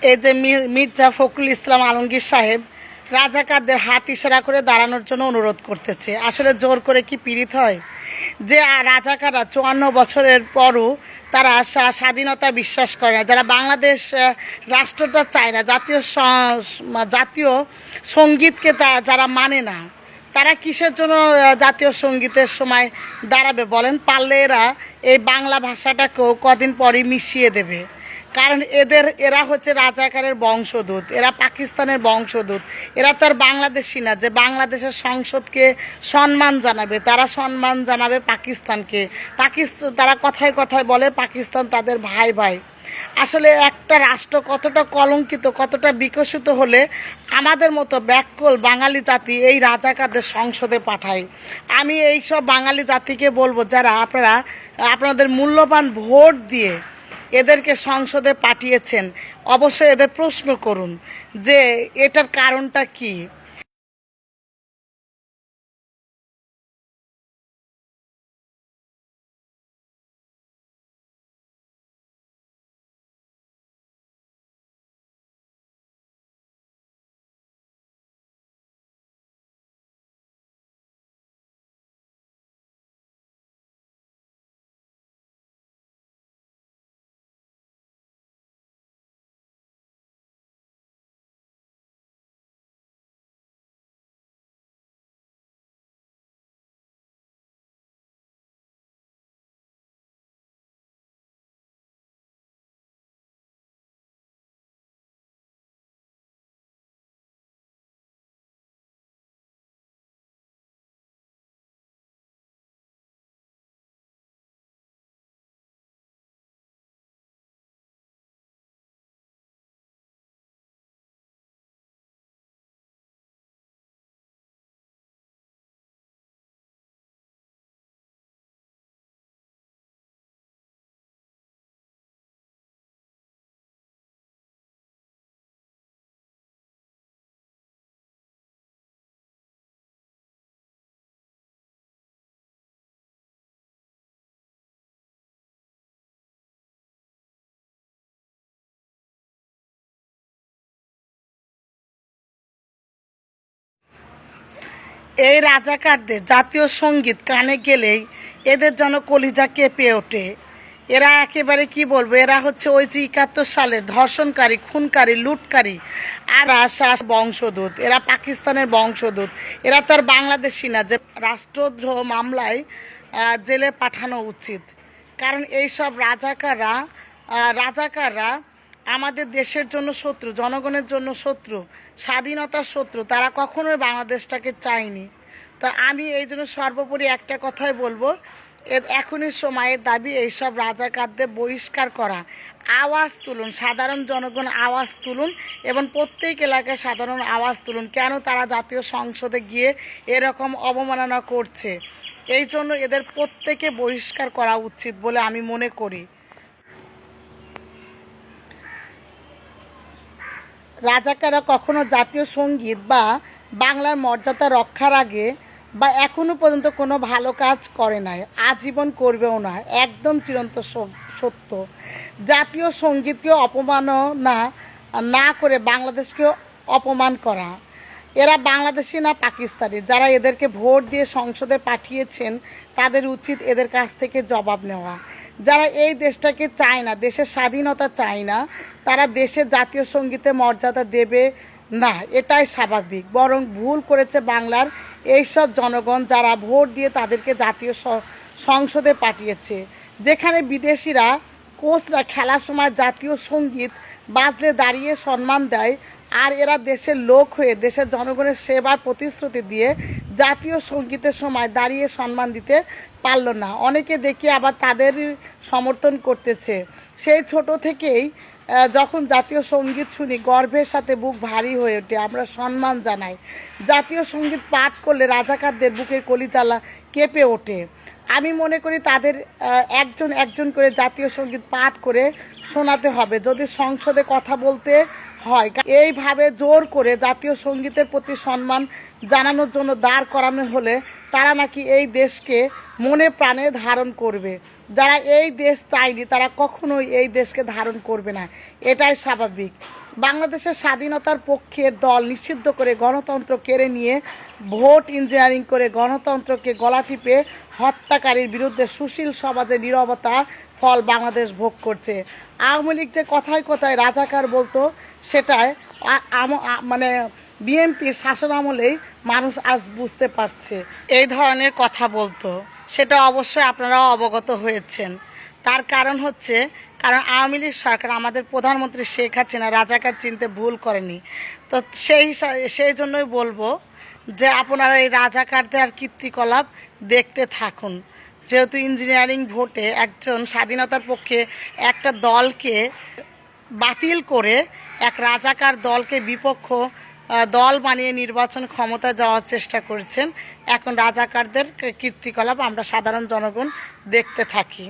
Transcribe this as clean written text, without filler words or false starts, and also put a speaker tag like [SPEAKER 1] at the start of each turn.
[SPEAKER 1] এই যে মির্জা ফখরুল ইসলাম আলমগীর সাহেব রাজাকারদের হাত ইশারা করে দাঁড়ানোর জন্য অনুরোধ করতেছে। আসলে জোর করে কি পীড়িত হয়? যে রাজাকাররা 54 বছরের পরও তারা স্বাধীনতা বিশ্বাস করে না, যারা বাংলাদেশ রাষ্ট্রটা চায় না, জাতীয় সঙ্গীতকে যারা মানে না, তারা কিসের জন্য জাতীয় সঙ্গীতের সময় দাঁড়াবে বলেন? পারলে এরা এই বাংলা ভাষাটাকেও কদিন পরই মিশিয়ে দেবে। কারণ এরা হচ্ছে রাজাকারের বংশদূত, এরা পাকিস্তানের বংশদূত। এরা তো আর বাংলাদেশি না যে বাংলাদেশের সংসদকে সম্মান জানাবে, তারা সম্মান জানাবে পাকিস্তানকে। তারা কথায় কথায় বলে পাকিস্তান তাদের ভাই ভাই। আসলে একটা রাষ্ট্র কতটা কলঙ্কিত, কতটা বিকশিত হলে আমাদের মতো ব্যাককল বাঙালি জাতি এই রাজাকারদের সংসদে পাঠায়। আমি এই সব বাঙালি জাতিকে বলবো, যারা আপনাদের মূল্যবান ভোট দিয়ে এদেরকে সংসদে পাঠিয়েছেন, অবশ্যই এদের প্রশ্ন করুন যে এটার কারণটা কি। এই রাজাকারদের জাতীয় সঙ্গীত কানে গেলেই এদের যেন কলিজা কেঁপে ওঠে। এরা একেবারে কি বলবো, এরা হচ্ছে ওই যে 71 সালের ধর্ষণকারী, খুনকারী, লুটকারী আর বংশদূত। এরা পাকিস্তানের বংশদূত। এরা তো আর বাংলাদেশি না যে রাষ্ট্রদ্রোহ মামলায় জেলে পাঠানো উচিত। কারণ এই সব রাজাকাররা আমাদের দেশের জন্য শত্রু, জনগণের জন্য শত্রু, স্বাধীনতার শত্রু। তারা কখনোই বাংলাদেশটাকে চায়নি। তো আমি এই জন্য সর্বোপরি একটা কথাই বলবো, এখনই সময়ের দাবি এইসব রাজাকারদের বহিষ্কার করা। আওয়াজ তুলুন, সাধারণ জনগণ আওয়াজ তুলুন, এবং প্রত্যেক এলাকায় সাধারণ আওয়াজ তুলুন কেন তারা জাতীয় সংসদে গিয়ে এরকম অবমাননা করছে। এই জন্য এদের প্রত্যেকে বহিষ্কার করা উচিত বলে আমি মনে করি। রাজাকাররা কখনো জাতীয় সঙ্গীত বা বাংলার মর্যাদা রক্ষার আগে বা এখনও পর্যন্ত কোনো ভালো কাজ করে নাই, আজীবন করবেও না। একদম চিরন্ত সত্য। জাতীয় সঙ্গীতকে অপমাননা না করে বাংলাদেশকে অপমান করা। এরা বাংলাদেশি না পাকিস্তানি। যারা এদেরকে ভোট দিয়ে সংসদে পাঠিয়েছেন তাদের উচিত এদের কাছ থেকে জবাব নেওয়া। যারা এই দেশটাকে চায় না, দেশের স্বাধীনতা চায় না, তারা দেশের জাতীয় সঙ্গীতে মর্যাদা দেবে না, এটাই স্বাভাবিক। বরং ভুল করেছে বাংলার এইসব জনগণ, যারা ভোট দিয়ে তাদেরকে জাতীয় সংসদে পাঠিয়েছে। যেখানে বিদেশিরা, কোচরা খেলার সময় জাতীয় সঙ্গীত বাজলে দাঁড়িয়ে সম্মান দেয়, আর এরা দেশের লোক হয়ে দেশের জনগণের সেবার প্রতিশ্রুতি দিয়ে জাতীয় সঙ্গীতের সময় দাঁড়িয়ে সম্মান দিতে পারল না। অনেকে দেখি আবার তাদের সমর্থন করতেছে। সেই ছোট থেকেই যখন জাতীয় সঙ্গীত শুনি গর্বের সাথে বুক ভারী হয়ে ওঠে, আমরা সম্মান জানাই। জাতীয় সঙ্গীত পাঠ করলে রাজাকারদের বুকের কলিজালা কেঁপে ওঠে। আমি মনে করি তাদের একজন একজন করে জাতীয় সঙ্গীত পাঠ করে শোনাতে হবে যদি সংসদে কথা বলতে হয়। এইভাবে জোর করে জাতীয় সঙ্গীতের প্রতি সম্মান জানানোর জন্য দাঁড় করানো হলে তারা নাকি এই দেশকে মনে প্রাণে ধারণ করবে। যারা এই দেশ চায়নি তারা কখনোই এই দেশকে ধারণ করবে না, এটাই স্বাভাবিক। বাংলাদেশের স্বাধীনতার পক্ষের দল নিষিদ্ধ করে গণতন্ত্র কেড়ে নিয়ে ভোট ইঞ্জিনিয়ারিং করে গণতন্ত্রকে গলা টিপে হত্যাকারীর বিরুদ্ধে সুশীল সমাজে নীরবতা ফল বাংলাদেশ ভোগ করছে। আওয়ামী লীগ যে কথায় কথায় রাজাকার বলতো, সেটাই মানে বিএনপির শাসন আমলেই মানুষ আজ বুঝতে পারছে এই ধরনের কথা বলতো। সেটা অবশ্যই আপনারাও অবগত হয়েছেন। তার কারণ হচ্ছে, কারণ আওয়ামী লীগ সরকার আমাদের প্রধানমন্ত্রী শেখ হাসিনা রাজাকার চিনতে ভুল করেনি। তো সেই জন্যই বলবো যে আপনারা এই রাজাকারদের আর কীর্তিকলাপ দেখতে থাকুন। যেহেতু ইঞ্জিনিয়ারিং ভোটে একজন স্বাধীনতার পক্ষে একটা দলকে বাতিল করে এক রাজাকার দলকে বিপক্ষ দল বানিয়ে নির্বাচন ক্ষমতা যাওয়ার চেষ্টা করছেন, এখন রাজাকারদের কীর্তিকলাপ আমরা সাধারণ জনগণ দেখতে থাকি।